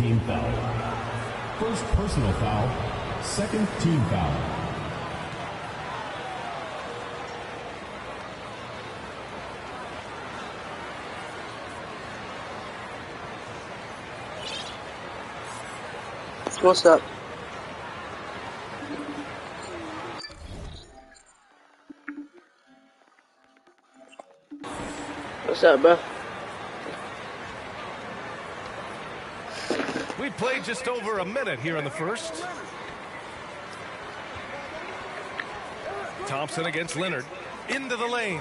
team foul. First personal foul, second team foul. What's up? What's up, bro? We played just over a minute here in the first. Thompson against Leonard. Into the lane.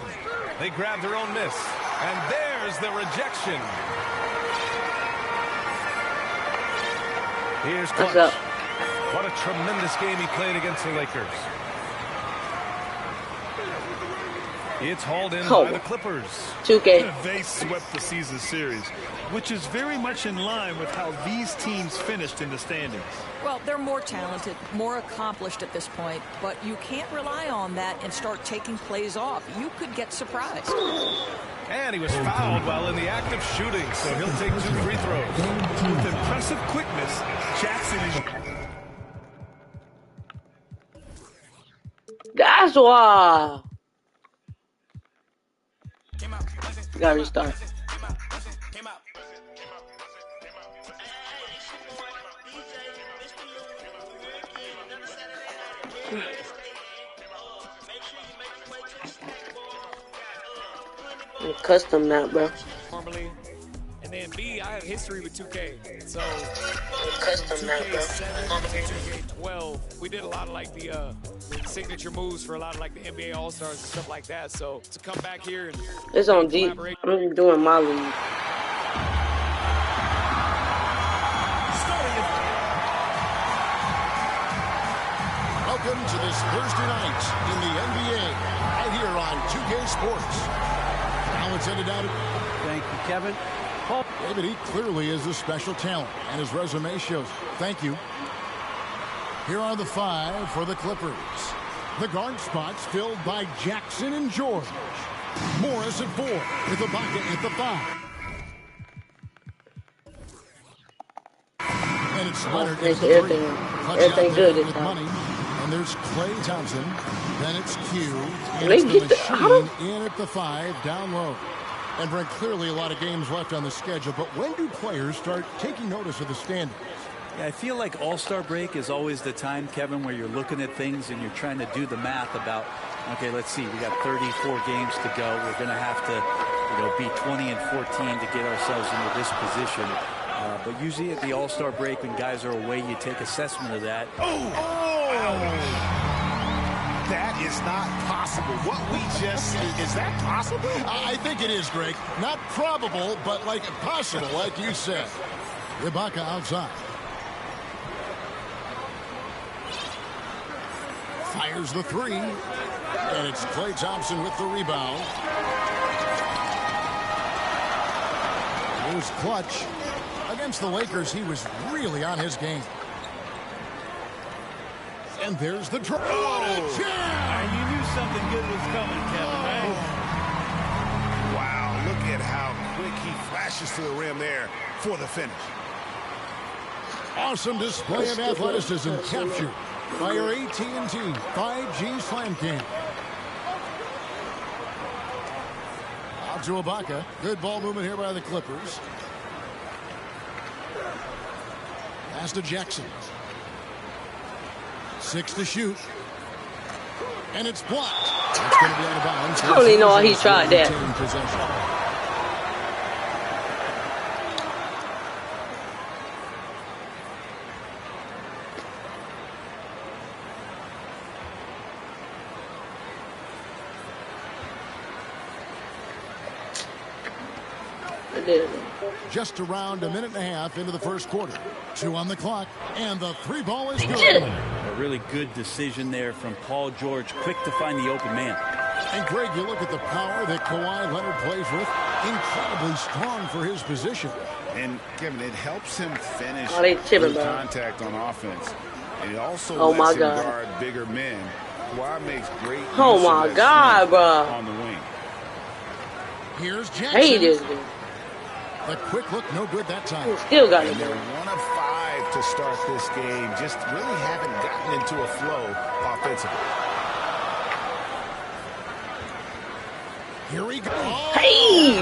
They grab their own miss. And there's the rejection. Here's Clutch. What's up? What a tremendous game he played against the Lakers. It's hauled in by the Clippers. 2K. They swept the season series, which is very much in line with how these teams finished in the standings. Well, they're more talented, more accomplished at this point, but you can't rely on that and start taking plays off. You could get surprised. And he was fouled while in the act of shooting, so he'll take 2 free throws. With impressive quickness, Jackson is... That's why. Gotta restart. Custom map, bro. Normally, and then B, I have history with 2K. So Custom map, bro. 12, we did a lot of like the signature moves for a lot of like the NBA All-Stars and stuff like that. So to come back here and It's on deep. I'm doing my league. Welcome to this Thursday night in the NBA, right here on 2K Sports. Now it's ended out. Thank you, Kevin. David, he clearly is a special talent, and his resume shows. Thank you. Here are the 5 for the Clippers. The guard spots filled by Jackson and George. Morris at 4, with Ibaka at the 5. And it's Leonard at the 3. Everything good with this time. money. And there's Klay Thompson. Then it's Q. And They it's get the the- how machine in at the 5, down low. And Brent, clearly a lot of games left on the schedule, but when do players start taking notice of the standings? Yeah, I feel like All-Star break is always the time, Kevin, where you're looking at things and you're trying to do the math about, okay, let's see, we got 34 games to go. We're going to have to, be 20 and 14 to get ourselves into this position. But usually at the All-Star break, when guys are away, you take assessment of that. That is not possible. What we just see, is that possible? I think it is, Greg. Not probable, but like possible, like you said. Ibaka outside. Fires the 3. And it's Klay Thompson with the rebound. Here's Clutch. Against the Lakers, he was really on his game. And there's the draw. And you knew something good was coming, Kevin, right? Wow, look at how quick he flashes to the rim there for the finish. Awesome display of athleticism captured by your AT&T 5G Slam Cam. Out to Ibaka. Good ball movement here by the Clippers. Pass to Jackson. 6 to shoot. And it's blocked. It's going to be out of bounds. I don't even know why he tried that. Just around a minute and a half into the first quarter. 2 on the clock, and the 3 ball is good. A really good decision there from Paul George, quick to find the open man. And Greg, you look at the power that Kawhi Leonard plays with, incredibly strong for his position. And Kevin, it helps him finish chipping, with bro. contact on offense. And it also Oh, lets my him God. guard bigger men. Kawhi makes great Oh, use of my that God, strength bro. on the wing. Here's Jackson. Hey, this dude. The quick look, no good that time. Still got it. And they're one of to start this game. Just really haven't gotten into a flow offensively. Here we go. Hey!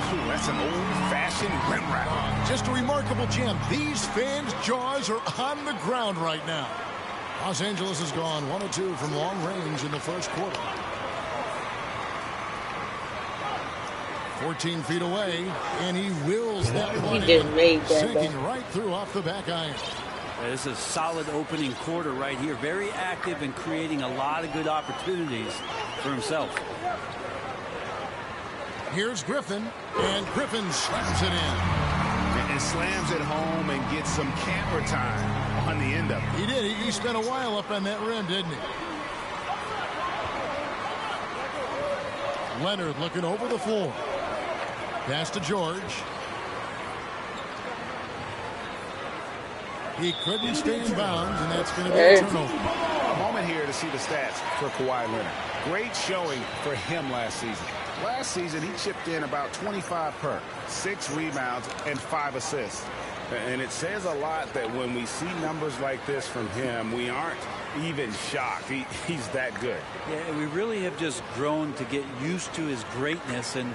Ooh, that's an old-fashioned rim wrap. Just a remarkable jam. These fans' jaws are on the ground right now. Los Angeles has gone 1 of 2 from long range in the first quarter. 14 feet away, and he wills that one He just made that, sinking right through off the back iron. This is a solid opening quarter right here. Very active and creating a lot of good opportunities for himself. Here's Griffin, and Griffin slams it in. And slams it home and gets some camera time on the end of it. He did. He spent a while up on that rim, didn't he? Leonard looking over the floor. Pass to George. He couldn't stay in bounds, and that's going to be a turnover. A moment here to see the stats for Kawhi Leonard. Great showing for him last season. Last season, he chipped in about 25 per, 6 rebounds, and 5 assists. And it says a lot that when we see numbers like this from him, we aren't even shocked. He's that good. Yeah, we really have just grown to get used to his greatness, and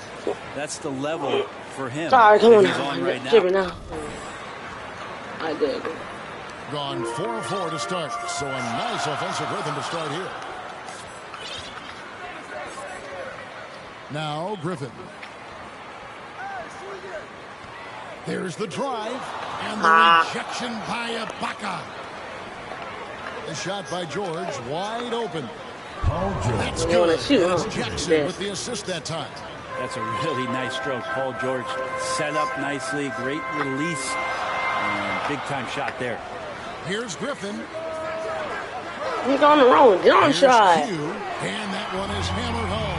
that's the level for him. Sorry, come on he's now. on right Give it now. now. I did. Gone 4-4 to start, so a nice offensive rhythm to start here. Now Griffin. There's the drive, and the rejection by Ibaka. The shot by George, wide open. That's good. It's Jackson with the assist that time. That's a really nice stroke. Paul George set up nicely. Great release. And big-time shot there. Here's Griffin. He's on the road. John Here's shot. Q, and that one is hammered home.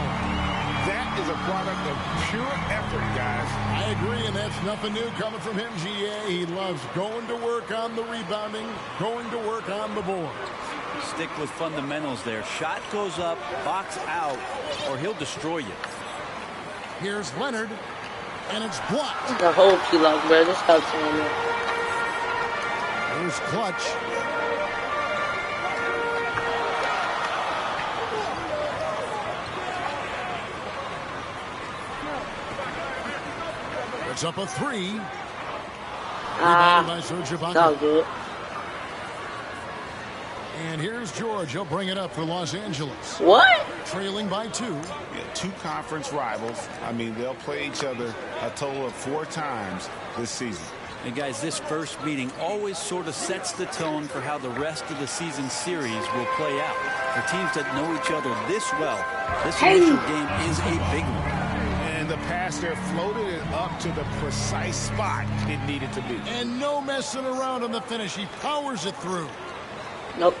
That is a product of pure effort, guys. I agree, and that's nothing new coming from him, GA. He loves going to work on the rebounding, going to work on the board. Stick with fundamentals there. Shot goes up, box out, or he'll destroy you. Here's Leonard, and it's blocked. The whole key-lock, bro. Just stop saying that. Here's Clutch. It's up a 3. Rebounded by Serge Ibaka. That was good. And here's George. He'll bring it up for Los Angeles. What? Trailing by 2. Yeah, 2 conference rivals. I mean, they'll play each other a total of 4 times this season. And guys, this first meeting always sort of sets the tone for how the rest of the season series will play out. For teams that know each other this well, this initial game is a big one. And the pass there floated it up to the precise spot it needed to be. And no messing around on the finish. He powers it through. Nope.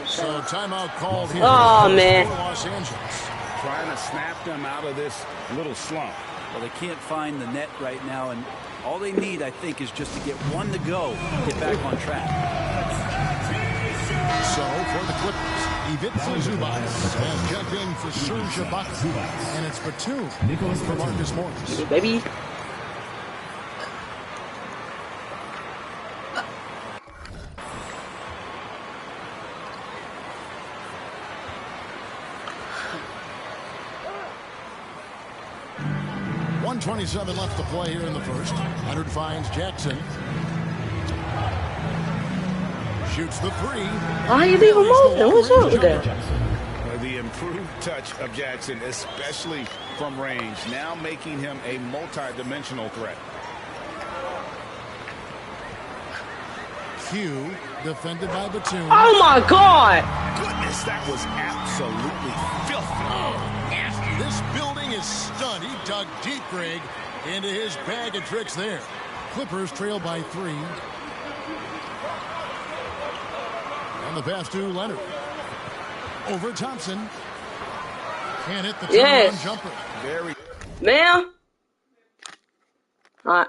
So timeout called here. Oh, man. Los Angeles. Trying to snap them out of this little slump. Well, they can't find the net right now, and all they need, I think, is just to get one to go, get back on track. So for the Clippers, Ivica Zubac has checked in for Serge Ibaka, and it's Batum for Marcus Morris. Baby. .127 left to play here in the first. Leonard finds Jackson. Shoots the 3. Why you leave him open? What's up with that? The improved touch of Jackson, especially from range, now making him a multi-dimensional threat. Q defended by Batum. Oh my God! Goodness, that was absolutely filthy. Nasty. This building is stunned. He dug deep, Greg, into his bag of tricks there. Clippers trail by 3. And the pass to Leonard. Over Thompson. Can't hit the turnaround jumper. Very. Man. All right.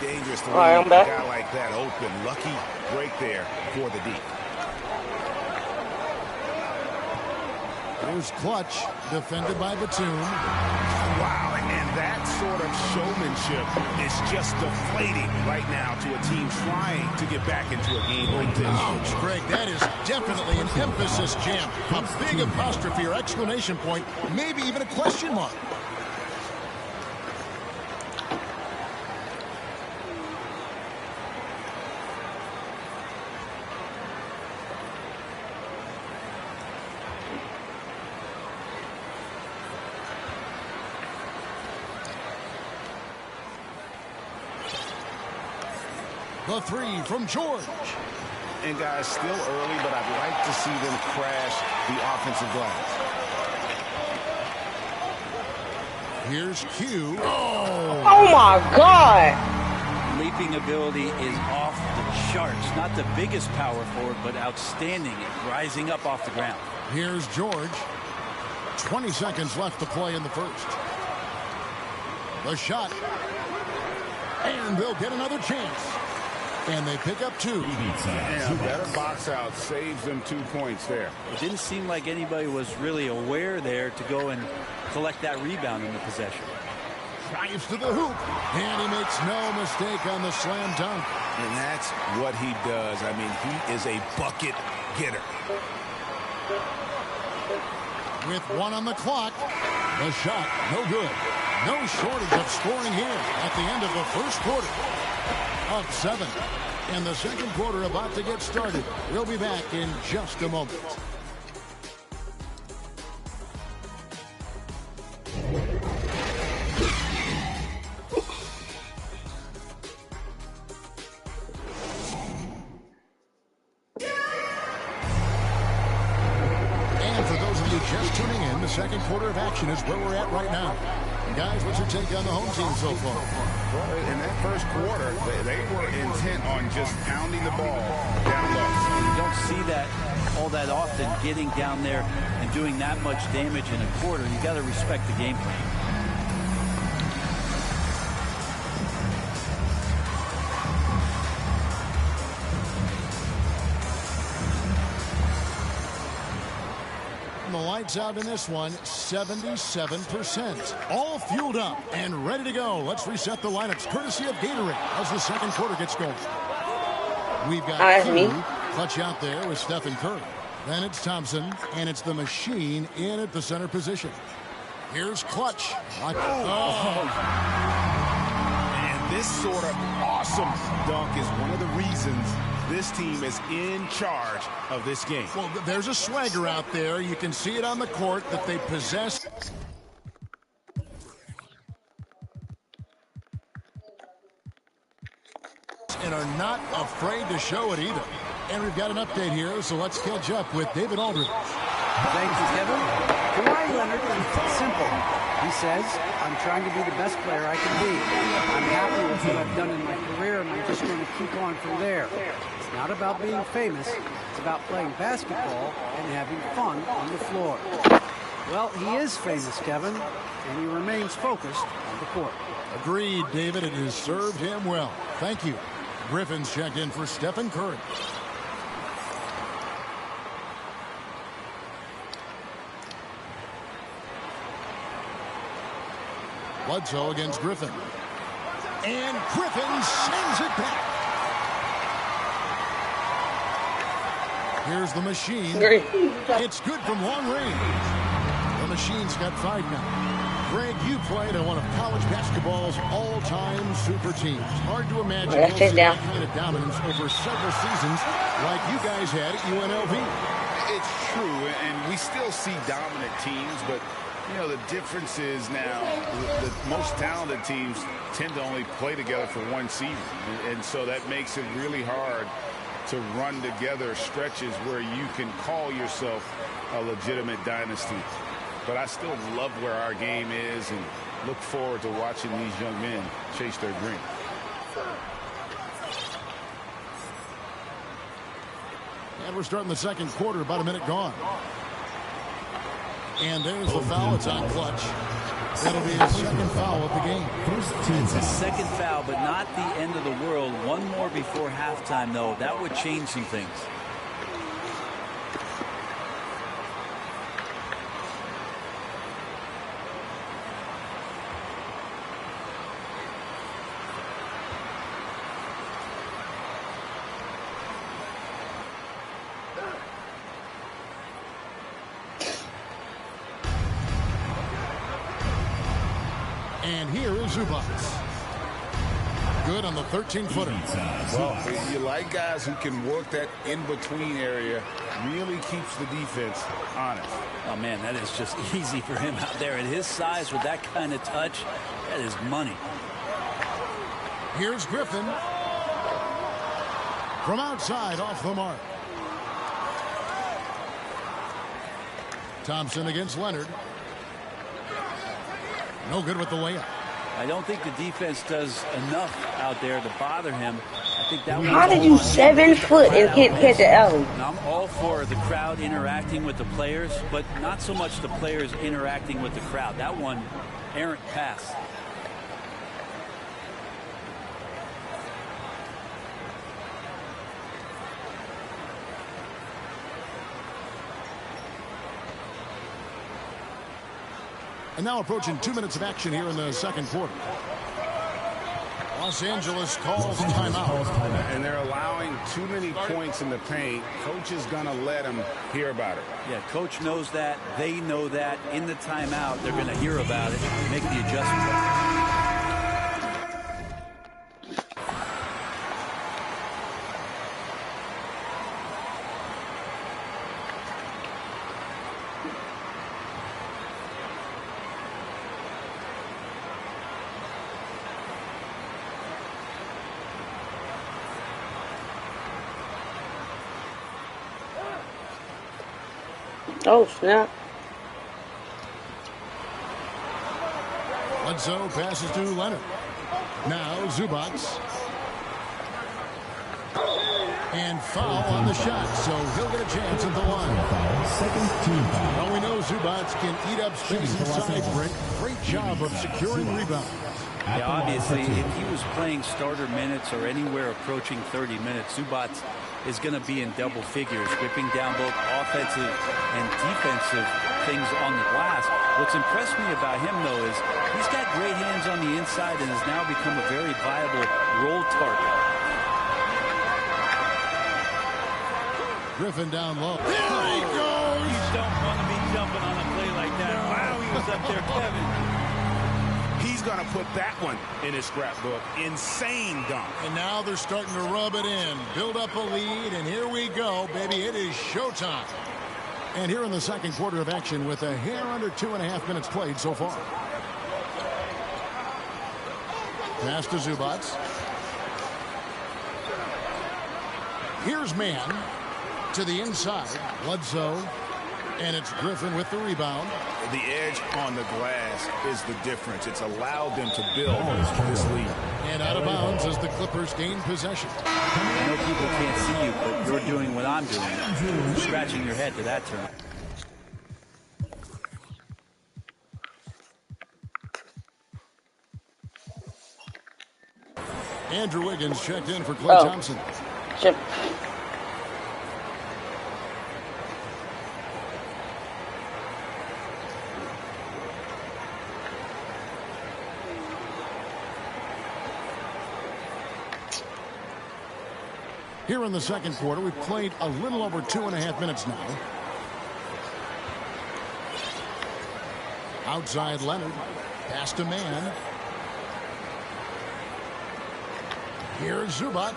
dangerous to All right, leave I'm back. a guy like that open. Lucky break there for the deep. Here's Clutch, defended by Batum. Wow, and that sort of showmanship is just deflating right now to a team trying to get back into a game like this. Ouch, Greg, that is definitely an emphasis jam. A big apostrophe or exclamation point, maybe even a question mark. The three from George. And guys, still early, but I'd like to see them crash the offensive glass. Here's Q. Oh my God! Leaping ability is off the charts. Not the biggest power forward, but outstanding at rising up off the ground. Here's George. 20 seconds left to play in the first. The shot. And they'll get another chance. And they pick up two. Yeah, better box out saves them 2 points there. It didn't seem like anybody was really aware there to go and collect that rebound in the possession. Drives to the hoop. And he makes no mistake on the slam dunk. And that's what he does. I mean, he is a bucket getter. With one on the clock. The shot, no good. No shortage of scoring here at the end of the first quarter. Up 7. And the second quarter about to get started. We'll be back in just a moment. And for those of you just tuning in, the second quarter of action is where we're at right now. Guys, what's your take on the home team so far? Well, in that first quarter, they were intent on just pounding the ball down low. You don't see that all that often, getting down there and doing that much damage in a quarter. You got to respect the game plan. The lights out in this one, 77%. All fueled up and ready to go. Let's reset the lineups, courtesy of Gatorade, as the second quarter gets going. We've got Q, Clutch out there with Stephen Curry. Then it's Thompson, and it's the Machine in at the center position. Here's Clutch. And this sort of awesome dunk is one of the reasons this team is in charge of this game. Well, there's a swagger out there. You can see it on the court that they possess. And are not afraid to show it either. And we've got an update here, so let's catch up with David Aldridge. Thank you, Kevin. Kawhi Leonard keeps it simple. He says, I'm trying to be the best player I can be. I'm happy with what I've done in my career, and I'm just going to keep on from there. It's not about being famous. It's about playing basketball and having fun on the floor. Well, he is famous, Kevin, and he remains focused on the court. Agreed, David. It has served him well. Thank you. Griffin's checked in for Stephen Curry. Bledsoe against Griffin. And Griffin sends it back. Here's the Machine. It's good from long range. The Machine's got 5 now. Greg, you played on one of college basketball's all-time super teams. Hard to imagine that kind of dominance over several seasons like you guys had at UNLV. It's true, and we still see dominant teams, but you know, the difference is now the most talented teams tend to only play together for one season. And so that makes it really hard to run together stretches where you can call yourself a legitimate dynasty. But I still love where our game is and look forward to watching these young men chase their dream. And we're starting the second quarter, about a minute gone. And there's the foul. It's on Clutch. That'll be his second foul of the game. First team It's his foul. second foul, but not the end of the world. One more before halftime, though. That would change some things. And here is Zubac. Good on the 13-footer. Well, you like guys who can work that in-between area. Really keeps the defense honest. Oh, man, that is just easy for him out there. At his size with that kind of touch, that is money. Here's Griffin. From outside, off the mark. Thompson against Leonard. No good with the layup. I don't think the defense does enough out there to bother him. I think that How did you 7 foot and can't catch an alley? And I'm all for the crowd interacting with the players, but not so much the players interacting with the crowd. That one, errant pass. And now approaching 2 minutes of action here in the second quarter. Los Angeles calls timeout. And they're allowing too many points in the paint. Coach is going to let them hear about it. Yeah, coach knows that. They know that. In the timeout, they're going to hear about it, make the adjustment. Oh, snap. Bledsoe passes to Leonard. Now Zubac. And foul on the shot, so he'll get a chance at the line. Second team foul. Well, we know Zubac can eat up space inside Brick. Great job of securing rebound. Yeah, obviously, if he was playing starter minutes or anywhere approaching 30 minutes, Zubac is going to be in double figures, whipping down both offensive and defensive things on the glass. What's impressed me about him, though, is he's got great hands on the inside and has now become a very viable roll target. Griffin down low. Here he goes! You don't want to be jumping on a play like that. Wow, he was up there, Kevin. He's going to put that one in his scrapbook. Insane dunk. And now they're starting to rub it in. Build up a lead, and here we go, baby. It is showtime. And here in the second quarter of action with a hair under 2.5 minutes played so far. Pass to Zubac. Here's Mann to the inside. Bledsoe. And it's Griffin with the rebound. The edge on the glass is the difference. It's allowed them to build this lead. And out of bounds as the Clippers gain possession. I know people can't see you, but you're doing what I'm doing. You're scratching your head to that term. Andrew Wiggins checked in for Klay Thompson. Chip. Here in the second quarter, we've played a little over 2.5 minutes now. Outside Leonard. Pass to Mann. Here's Zubac.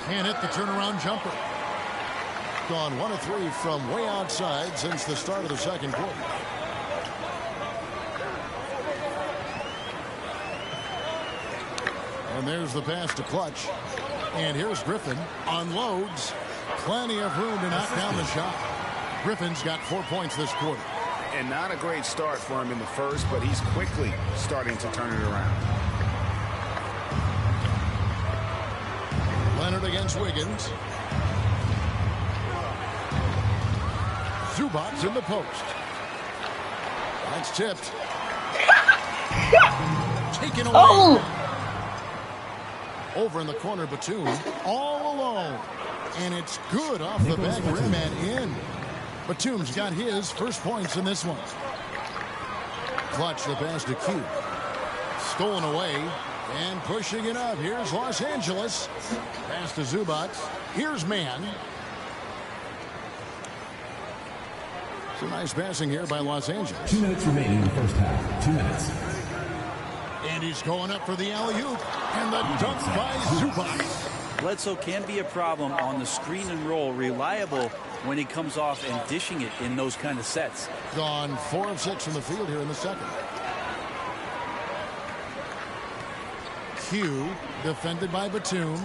Can't hit the turnaround jumper. Gone 1 of 3 from way outside since the start of the second quarter. And there's the pass to Clutch. And here's Griffin. Unloads. Plenty of room to knock down the shot. Griffin's got 4 points this quarter. And not a great start for him in the first, but he's quickly starting to turn it around. Leonard against Wiggins. Zubac in the post. That's tipped. Taken away. Oh! Over in the corner, Batum, all alone. And it's good off the back rim and in. Batum's got his first points in this one. Clutch the pass to Q. Stolen away and pushing it up. Here's Los Angeles. Pass to Zubac. Here's Mann. Some nice passing here by Los Angeles. 2 minutes remaining in the first half. 2 minutes. And he's going up for the alley-oop. And the dunk by Zubac. Bledsoe can be a problem on the screen and roll. Reliable when he comes off and dishing it in those kind of sets. Gone 4 of 6 from the field here in the second. Q defended by Batum.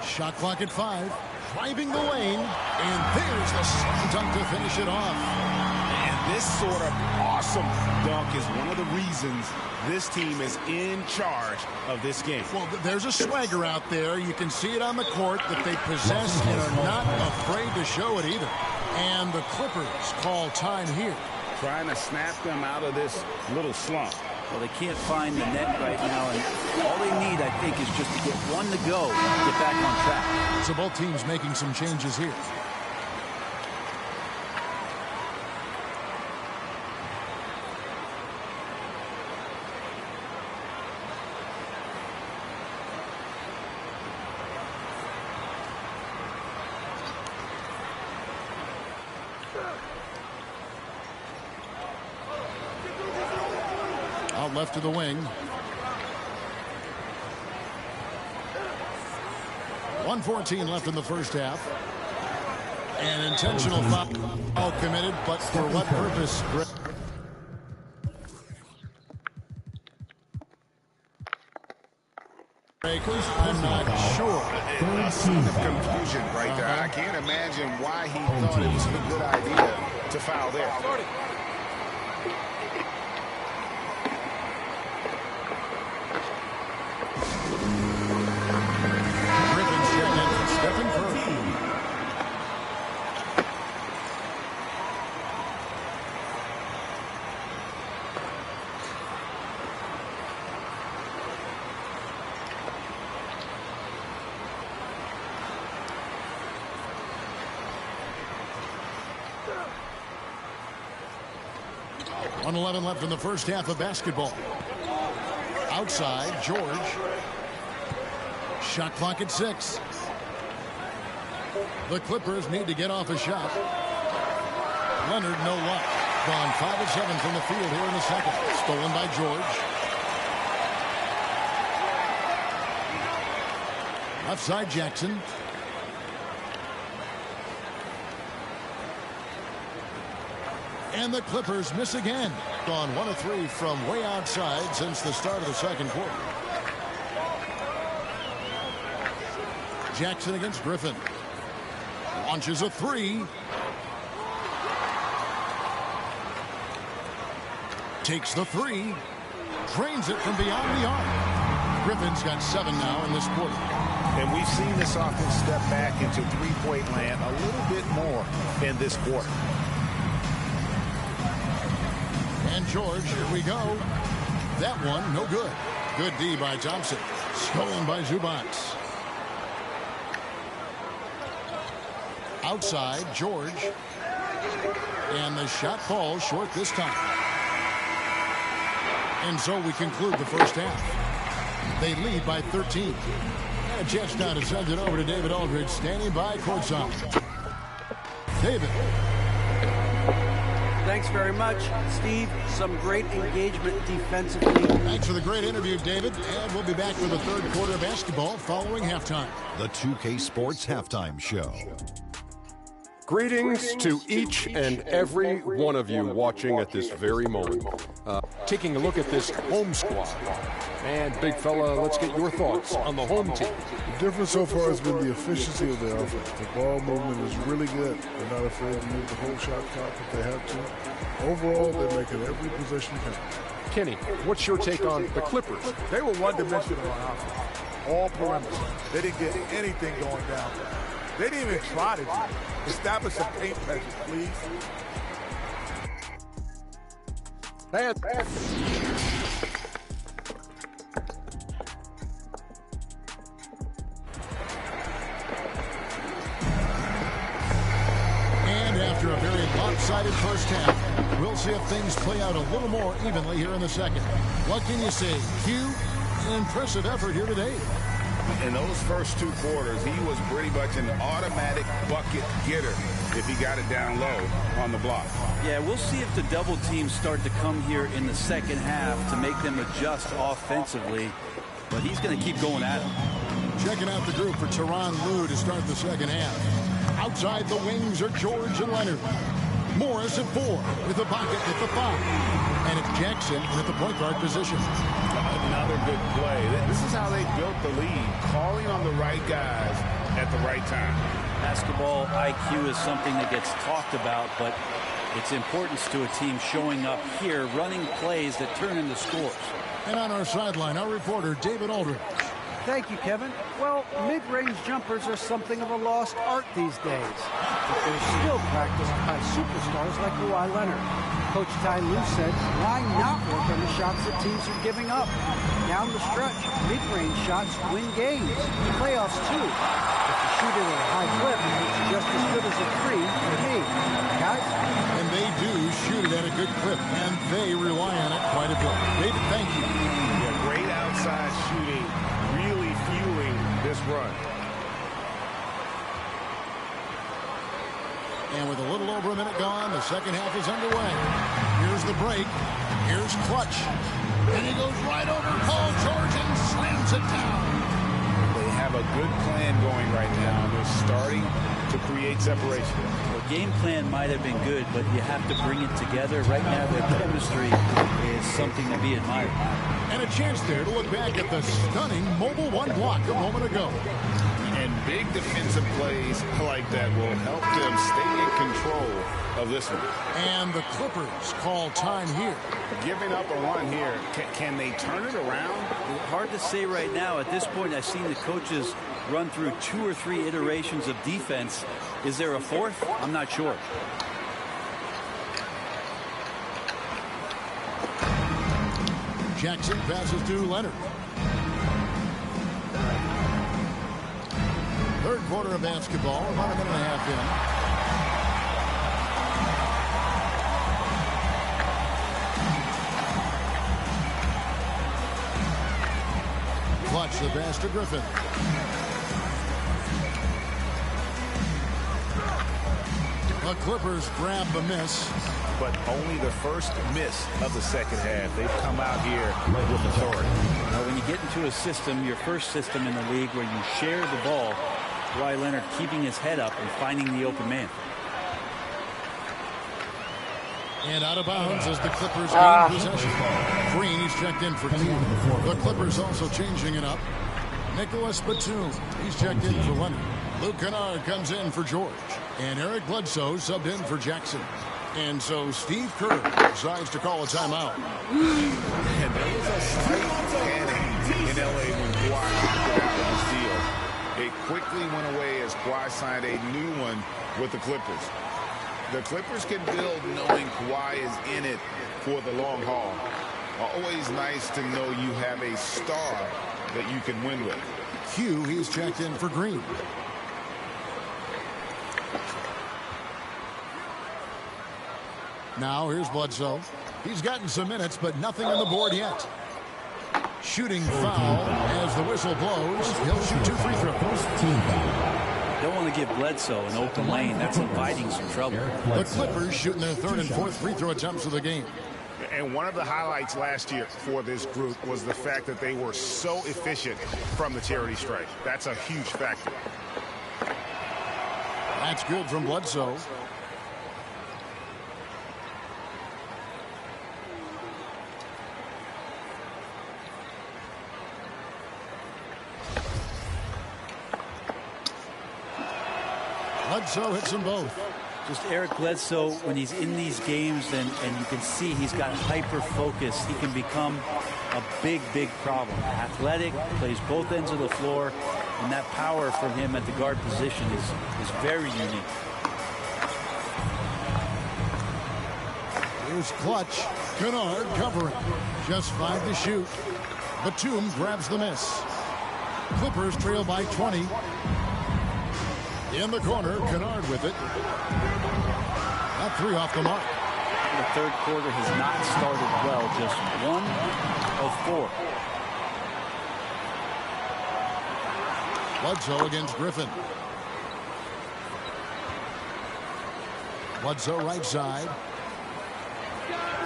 Shot clock at 5. Driving the lane. And there's the slam dunk to finish it off. And this sort of awesome dunk is one of the reasons this team is in charge of this game. Well, there's a swagger out there. You can see it on the court that they possess and are not afraid to show it either. And the Clippers call time here. Trying to snap them out of this little slump. Well, they can't find the net right now, and all they need, I think, is just to get one to go and get back on track. So both teams making some changes here. Out left to the wing. 1:14 left in the first half. An intentional foul committed, but for what purpose? I'm not sure. A scene of confusion right there. I can't imagine why he thought it was a good idea to foul there. Griffin's checking in for Stephen Curry. .111 left in the first half of basketball. Outside, George. Shot clock at 6. The Clippers need to get off a shot. Leonard, no luck. Gone 5 of 7 from the field here in the second. Stolen by George. Left side, Jackson. And the Clippers miss again. Gone 1 of 3 from way outside since the start of the second quarter. Jackson against Griffin. Launches a 3. Takes the 3. Drains it from beyond the arc. Griffin's got 7 now in this quarter. And we've seen this offense step back into three-point land a little bit more in this quarter. And George, here we go. That one, no good. Good D by Thompson. Stolen by Zubac. Outside, George. And the shot falls short this time. And so we conclude the first half. They lead by 13. And a chance now to send it over to David Aldridge, standing by courtside. David. Thanks very much, Steve. Some great engagement defensively. Thanks for the great interview, David. And we'll be back with the third quarter of basketball following halftime. The 2K Sports Halftime Show. Greetings to each and every one of you watching at this very moment. Taking a look at this home squad. And big fella, let's get your thoughts on the home team. The difference so far has been the efficiency of the offense. The ball movement is really good. They're not afraid to move the whole shot clock if they have to. Overall, they're making every possession count. Kenny, what's your take on the Clippers? They were one-dimensional on offense. All perimeter. They didn't get anything going down. They didn't even try to do it. Establish some paint pressure, please. And after a very lopsided first half, we'll see if things play out a little more evenly here in the second. What can you say? Q, an impressive effort here today. In those first 2 quarters, he was pretty much an automatic bucket getter if he got it down low on the block. Yeah, we'll see if the double teams start to come here in the second half to make them adjust offensively. But he's going to keep going at him. Checking out the group for Tyronn Lue to start the second half. Outside the wings are George and Leonard. Morris at 4 with the pocket at the 5. And it's Jackson at the point guard position. Another good play. This is how they built the lead, calling on the right guys at the right time. Basketball IQ is something that gets talked about, but its importance to a team showing up here, running plays that turn into scores. And on our sideline, our reporter, David Aldridge. Thank you, Kevin. Well, mid-range jumpers are something of a lost art these days, but they're still practiced by superstars like Kawhi Leonard. Coach Ty Lue said, why not work on the shots that teams are giving up? Down the stretch, mid-range shots win games, playoffs too. If you shoot it at a high clip, it's just as good as a 3 for me. Guys? And they do shoot it at a good clip, and they rely on it quite a bit. David, thank you. Yeah, great outside shooting, really fueling this run. And with a little over a minute gone, the second half is underway. Here's the break. Here's Clutch. And he goes right over Paul George and slams it down. They have a good plan going right now. They're starting to create separation. The game plan might have been good, but you have to bring it together. Right now, their chemistry is something to be admired. And a chance there to look back at the stunning mobile 1 block a moment ago. And big defensive plays like that will help them stay in control of this one. And the Clippers call time here. Giving up a run here, can they turn it around? Hard to say right now. At this point, I've seen the coaches run through 2 or 3 iterations of defense. Is there a 4th? I'm not sure. Jackson passes to Leonard. Third quarter of basketball, about a minute and a half in. Clutch the pass to Griffin. The Clippers grab the miss. But only the first miss of the second half. They've come out here with authority. Now, when you get into a system, your first system in the league where you share the ball, Kawhi Leonard keeping his head up and finding the open man. And out of bounds as the Clippers gain possession. Green is checked in for 2. The Clippers also changing it up. Nicholas Batum, he's checked in for Leonard. Luke Kennard comes in for George. And Eric Bledsoe subbed in for Jackson. And so Steve Kerr decides to call a timeout. And there was a slight panic in L.A. when Kawhi opted out of this deal. It quickly went away as Kawhi signed a new one with the Clippers. The Clippers can build knowing Kawhi is in it for the long haul. Always nice to know you have a star that you can win with. Q, he's checked in for Green. Now here's Bledsoe. He's gotten some minutes, but nothing on the board yet. Shooting foul as the whistle blows. He'll shoot 2 free throws. Don't want to give Bledsoe an open lane. That's inviting some trouble. The Clippers shooting their 3rd and 4th free throw attempts of the game. And one of the highlights last year for this group was the fact that they were so efficient from the charity stripe. That's a huge factor. That's good from Bledsoe. Bledsoe hits them both. Just Eric Bledsoe, when he's in these games, and you can see he's got hyper focus, he can become a big, big problem. Athletic, plays both ends of the floor. And that power from him at the guard position is very unique. Here's Clutch. Kennard covering. Just 5 to shoot. Batum grabs the miss. Clippers trail by 20. In the corner, Kennard with it. That 3 off the mark. The third quarter has not started well. Just 1 of 4. Bledsoe against Griffin. Bledsoe right side.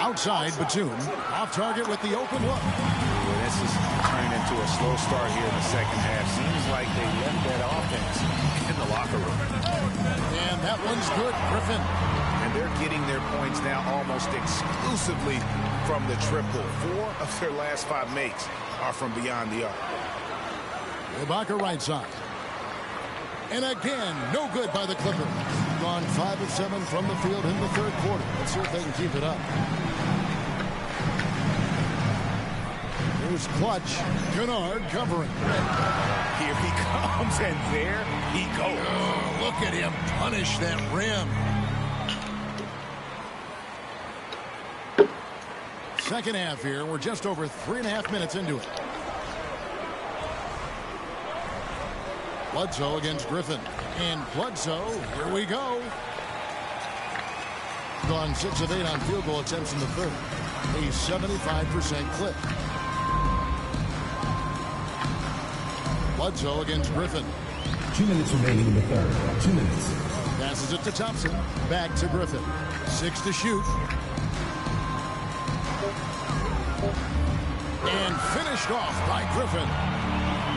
Outside, Batum. Off target with the open look. Well, this is turning into a slow start here in the second half. Seems like they left that offense in the locker room. And that one's good, Griffin. And they're getting their points now almost exclusively from the triple. 4 of their last 5 makes are from beyond the arc. Ibaka right side. And again, no good by the Clippers. Gone 5 of 7 from the field in the third quarter. Let's see if they can keep it up. Here's Clutch. Kennard covering. Here he comes, and there he goes. Oh, look at him punish that rim. Second half here. We're just over 3.5 minutes into it. Bledsoe against Griffin. And Bledsoe, here we go. Gone 6 of 8 on field goal attempts in the third. A 75% clip. Bledsoe against Griffin. 2 minutes remaining in the third. 2 minutes. Passes it to Thompson. Back to Griffin. 6 to shoot. And finished off by Griffin.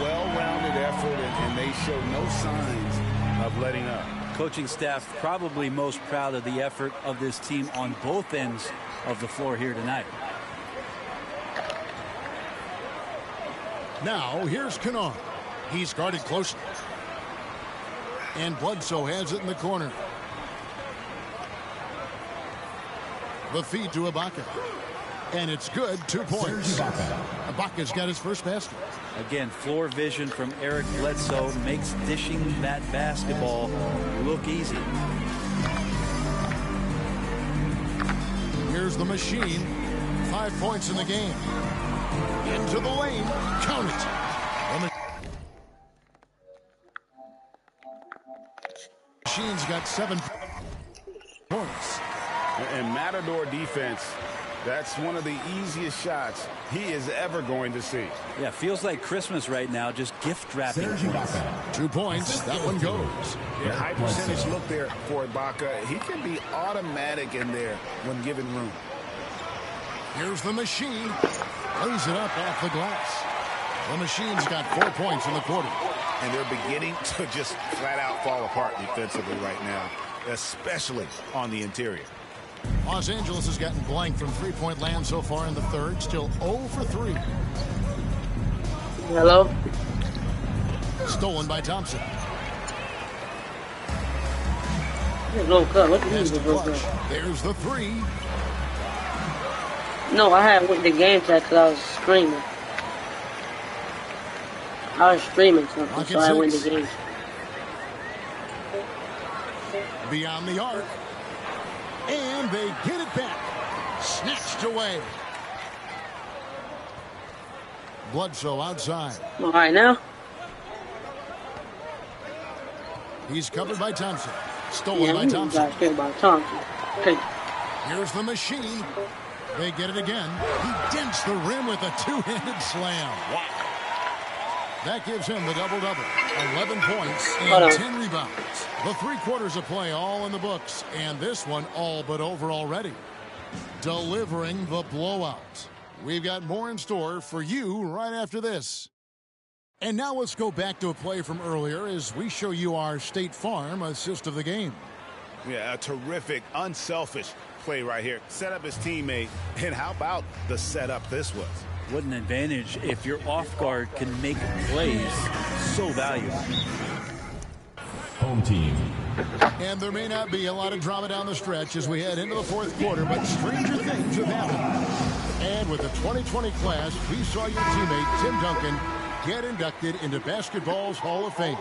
Well-rounded effort, and they show no signs of letting up. Coaching staff probably most proud of the effort of this team on both ends of the floor here tonight. Now, here's Kennard. He's guarded closely. And Bledsoe has it in the corner. The feed to Ibaka. And it's good. 2 points. Ibaka's got his first basket. Again, floor vision from Eric Bledsoe makes dishing that basketball look easy. Here's the machine. 5 points in the game. Into the lane. Count it. The machine's got 7 points. And Matador defense, that's one of the easiest shots he is ever going to see. Yeah, feels like Christmas right now, just gift wrapping. 2 points. That one goes. Yeah, high percentage look there for Ibaka. He can be automatic in there when given room. Here's the machine. Lays it up off the glass. The machine's got 4 points in the quarter. And they're beginning to just flat out fall apart defensively right now, especially on the interior. Los Angeles has gotten blank from three-point land so far in the third. Still 0 for 3. Hello? Stolen by Thompson. There's the 3. No, I had went to the game chat because I was screaming. I was streaming something, so I went to the game. Beyond the arc. And they get it back. Snatched away. Bledsoe outside. All right now. He's covered by Thompson. Stolen by Thompson. Okay. Here's the machine. They get it again. He dents the rim with a two-handed slam. Wow. That gives him the double-double. 11 points and 10 rebounds. The 3 quarters of play all in the books. And this one all but over already. Delivering the blowout. We've got more in store for you right after this. And now let's go back to a play from earlier as we show you our State Farm assist of the game. Yeah, a terrific, unselfish play right here. Set up his teammate. And how about the setup this was? What an advantage if your off guard can make plays so valuable. Home team. And there may not be a lot of drama down the stretch as we head into the fourth quarter, but stranger things have happened. And with the 2020 class, we saw your teammate Tim Duncan get inducted into basketball's Hall of Fame.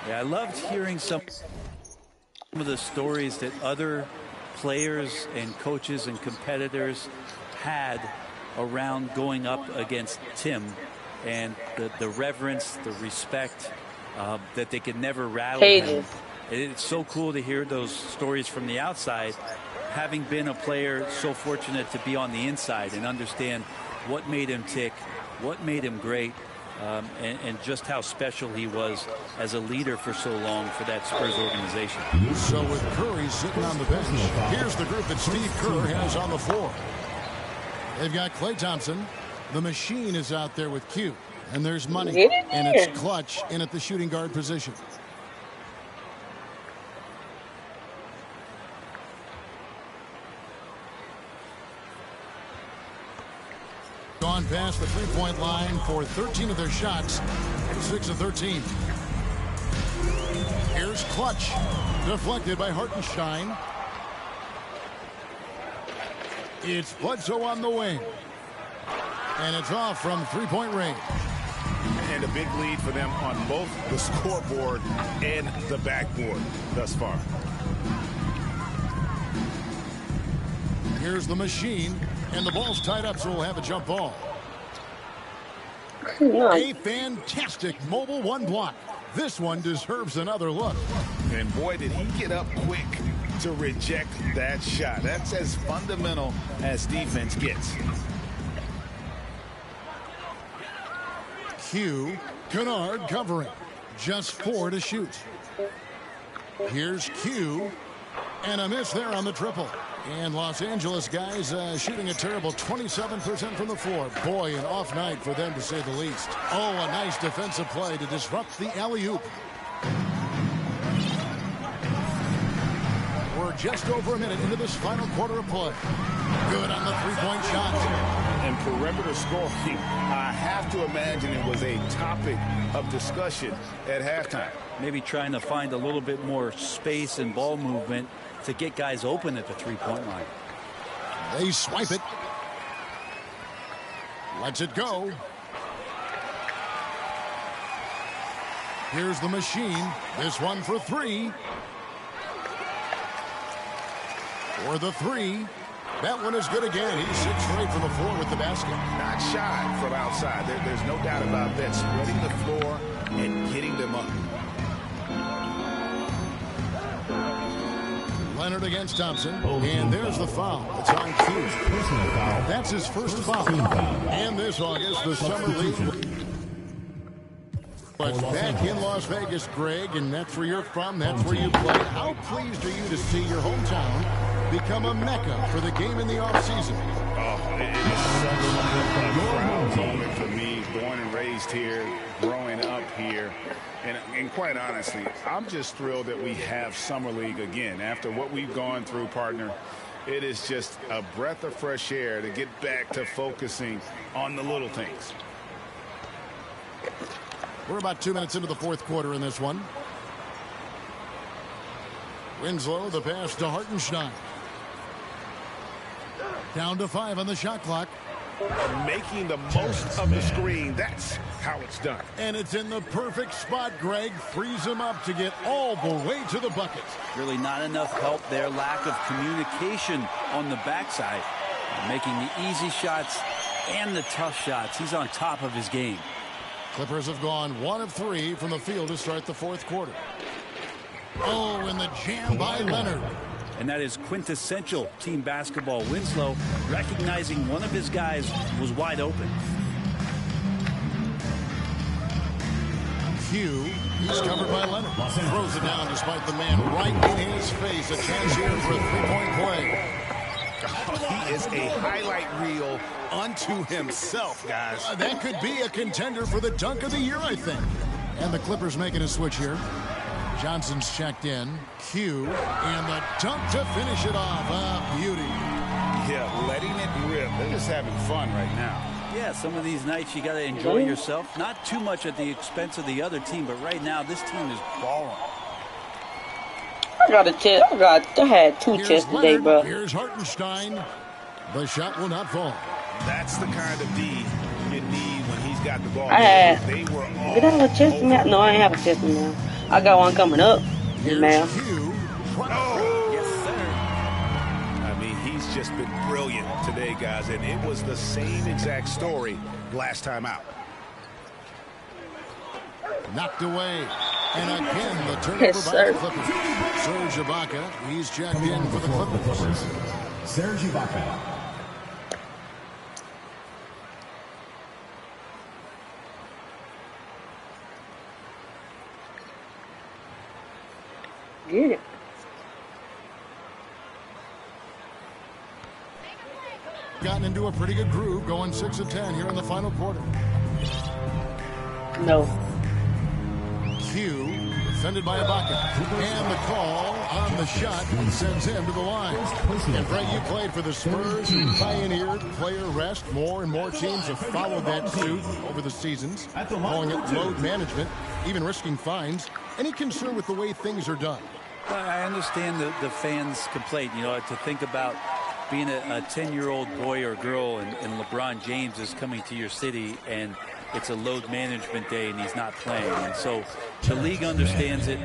Yeah, I loved hearing some of the stories that other players and coaches and competitors had around going up against Tim, and the reverence, the respect that they could never rattle him. It's so cool to hear those stories from the outside, having been a player so fortunate to be on the inside and understand what made him tick, what made him great, and just how special he was as a leader for so long for that Spurs organization. So with Curry sitting on the bench, here's the group that Steve Kerr has on the floor. They've got Klay Thompson. The machine is out there with Q. And there's money. And it's Clutch in at the shooting guard position. Gone past the three-point line for 13 of their shots. 6 of 13. Here's Clutch. Deflected by Hartenstein. It's Bledsoe on the wing. And it's off from three-point range. And a big lead for them on both the scoreboard and the backboard thus far. Here's the machine. And the ball's tied up, so we'll have a jump ball. A fantastic mobile one block. This one deserves another look. And boy, did he get up quick to reject that shot. That's as fundamental as defense gets. Q, Kennard covering. Just 4 to shoot. Here's Q. And a miss there on the triple. And Los Angeles guys shooting a terrible 27% from the floor. Boy, an off night for them to say the least. Oh, a nice defensive play to disrupt the alley-oop. We're just over a minute into this final quarter of play. Good on the three-point shot. And perimeter scoring, I have to imagine it was a topic of discussion at halftime. Maybe trying to find a little bit more space and ball movement to get guys open at the three-point line. They swipe it. Lets it go. Here's the machine. This one for 3. For the 3. That one is good again. He's 6 for 8 from the floor with the basket. Not shy from outside. There's no doubt about that. Spreading the floor and getting them up. Leonard against Thompson. And there's the foul. It's on Q. Personal foul. That's his first foul. And this August, the Summer League was back in Las Vegas, Greg, and that's where you're from. That's where you play. How pleased are you to see your hometown become a mecca for the game in the offseason? Oh, it is such a proud moment for me, born and raised here, growing up here. And quite honestly, I'm just thrilled that we have Summer League again. After what we've gone through, partner, it is just a breath of fresh air to get back to focusing on the little things. We're about 2 minutes into the fourth quarter in this one. Winslow, the pass to Hartenstein. Down to 5 on the shot clock. Making the most of the screen. That's how it's done. And it's in the perfect spot, Greg. Frees him up to get all the way to the bucket. Really not enough help there. Lack of communication on the backside. Making the easy shots and the tough shots. He's on top of his game. Clippers have gone 1 of 3 from the field to start the fourth quarter. Oh, and the jam by Leonard. And that is quintessential team basketball. Winslow recognizing one of his guys was wide open. Q, he's covered by Leonard. Throws it down despite the man right in his face. A chance here for a three-point play. He is a highlight reel unto himself, guys. That could be a contender for the dunk of the year, I think. And the Clippers making a switch here. Johnson's checked in. Q, and the dunk to finish it off. Beauty. Yeah, letting it rip. They're just having fun right now. Yeah, some of these nights you got to enjoy yourself. Not too much at the expense of the other team, but right now this team is balling. I got a tip. I had 2 tips today, bro. Here's Hartenstein. The shot will not fall. That's the kind of D you need when he's he's got the ball. I had. They were all Did I have a chest in that? No, I ain't have a chest in there. I got one coming up. Man. Yes, sir. I mean, he's just been brilliant today, guys, and it was the same exact story last time out. Knocked away. And again, the turnover by the Clippers. Serge Ibaka, he's checked in for the Clippers. Serge Ibaka. Get it. Gotten into a pretty good groove, going 6 of 10 here in the final quarter. No. Q, defended by Ibaka. And the call on the shot sends him to the line. And Frank, you played for the Spurs. You pioneered player rest. More and more teams have followed that suit over the seasons, calling it load management, even risking fines. Any concern with the way things are done? I understand the fans' complaint, to think about being a 10-year-old boy or girl and LeBron James is coming to your city and it's a load management day and he's not playing. And so the league understands it.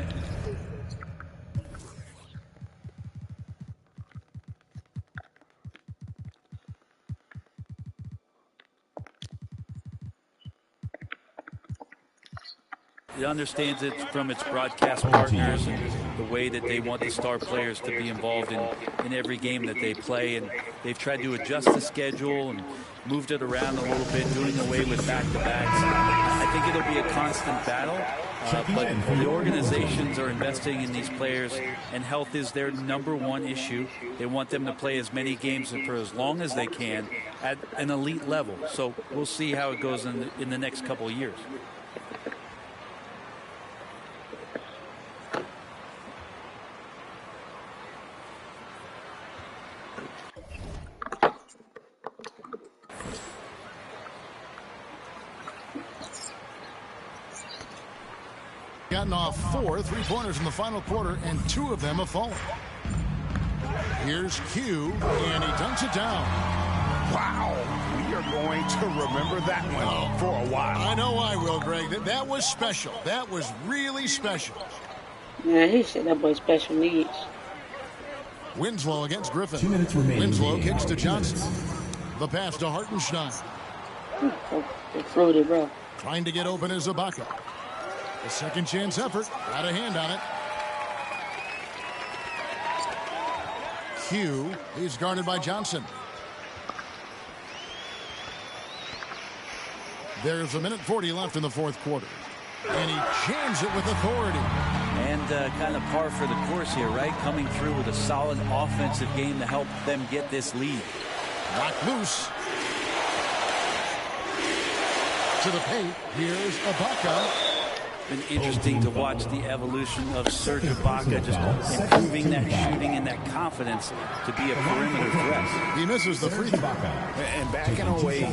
It understands it from its broadcast partners and the way that they want the star players to be involved in every game that they play. And they've tried to adjust the schedule and moved it around a little bit, doing away with back-to-backs. I think it'll be a constant battle, but the organizations are investing in these players, and health is their #1 issue. They want them to play as many games for as long as they can at an elite level. So we'll see how it goes in the next couple of years. Gotten off 4 3-pointers in the final quarter, and 2 of them have fallen. Here's Q, and he dunks it down. Wow, we are going to remember that one for a while. I know I will, Greg. That was special. That was really special. Yeah, he said that boy special needs. Winslow against Griffin. 2 minutes remaining. Winslow kicks to Johnson. The pass to Hartenstein. It's fruity, bro. Trying to get open is Ibaka. A second chance effort. Got a hand on it. Q. He's guarded by Johnson. There's 1:40 left in the fourth quarter. And he jams it with authority. And kind of par for the course here, right? Coming through with a solid offensive game to help them get this lead. Knocked loose. To the paint. Here's Ibaka. Been interesting to watch the evolution of Serge Ibaka, just improving that shooting and that confidence to be a perimeter threat. He misses the free throw. And back in 08,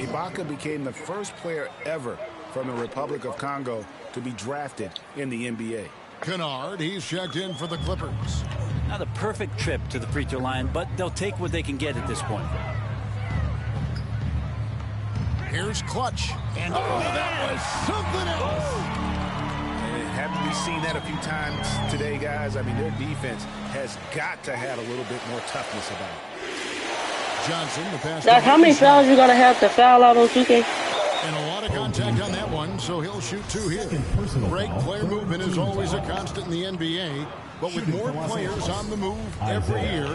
Ibaka became the first player ever from the Republic of Congo to be drafted in the NBA. Kennard, he's checked in for the Clippers. Not a perfect trip to the free throw line, but they'll take what they can get at this point. Here's Clutch. And that was something else. Haven't we seen that a few times today, guys? I mean, their defense has got to have a little bit more toughness about it. Johnson, the pass. Doc, how many fouls you gotta have to foul out on 2K? And a lot of contact on that one, so he'll shoot 2 here. Great player movement is always a constant in the NBA, but with more players on the move every year,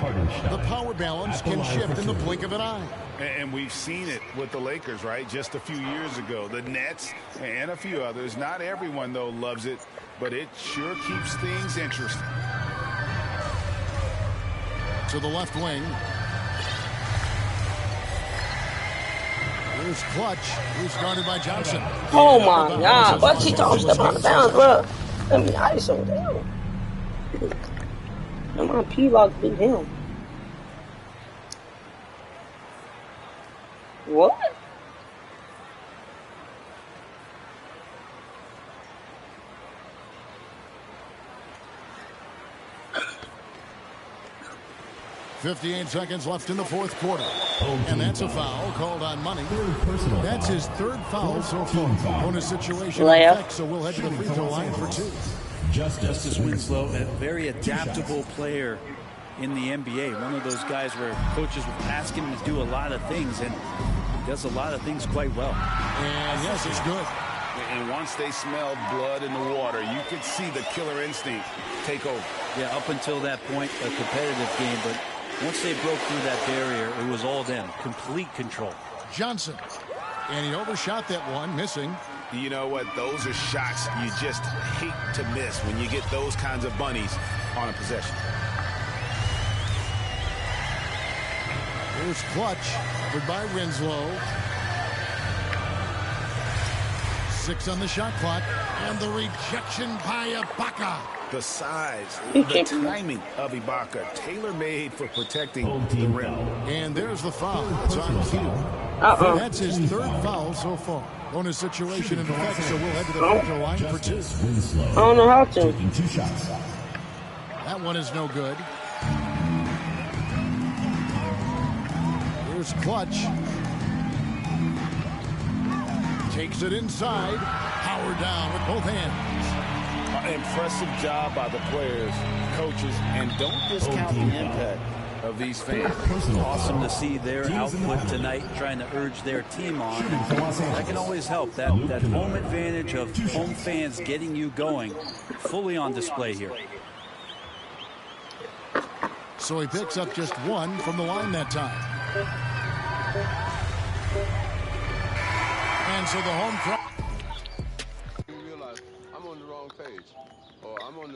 the power balance can shift in the blink of an eye. And we've seen it with the Lakers, right? Just a few years ago. The Nets and a few others. Not everyone, though, loves it, but it sure keeps things interesting. To the left wing. Here's Clutch. He's guarded by Johnson. Oh, my God. What she told step on the bounds, bro? Let me ice him down. Come on, P-Lock beat him. What? 58 seconds left in the fourth quarter. And that's a foul called on Money. That's his third foul so far. Bonus situation in effect, so we'll head to the free throw line for 2. Justice Winslow, a very adaptable player in the NBA. One of those guys where coaches will ask him to do a lot of things, and he does a lot of things quite well. And yes, it's good. And once they smelled blood in the water, you could see the killer instinct take over. Yeah, up until that point, a competitive game, but once they broke through that barrier, it was all them. Complete control. Johnson. And he overshot that one, missing. You know what? Those are shots you just hate to miss when you get those kinds of bunnies on a possession. Here's Clutch. Goodbye, Winslow. 6 on the shot clock. And the rejection by Ibaka. The size, the timing of Ibaka, tailor-made for protecting the rim. And there's the foul. It's on cue. That's his third foul so far. Bonus situation in effect, so we'll head to the free throw line for 2. I don't know how to. Taking 2 shots. That one is no good. Here's Clutch. Takes it inside. Howard down with both hands. Impressive job by the players, coaches, and don't discount the impact of these fans. Awesome to see their output tonight, trying to urge their team on. That can always help. That home advantage of home fans getting you going, fully on display here. So he picks up just 1 from the line that time. And so the home crowd. realize I'm on the wrong page, or I'm on the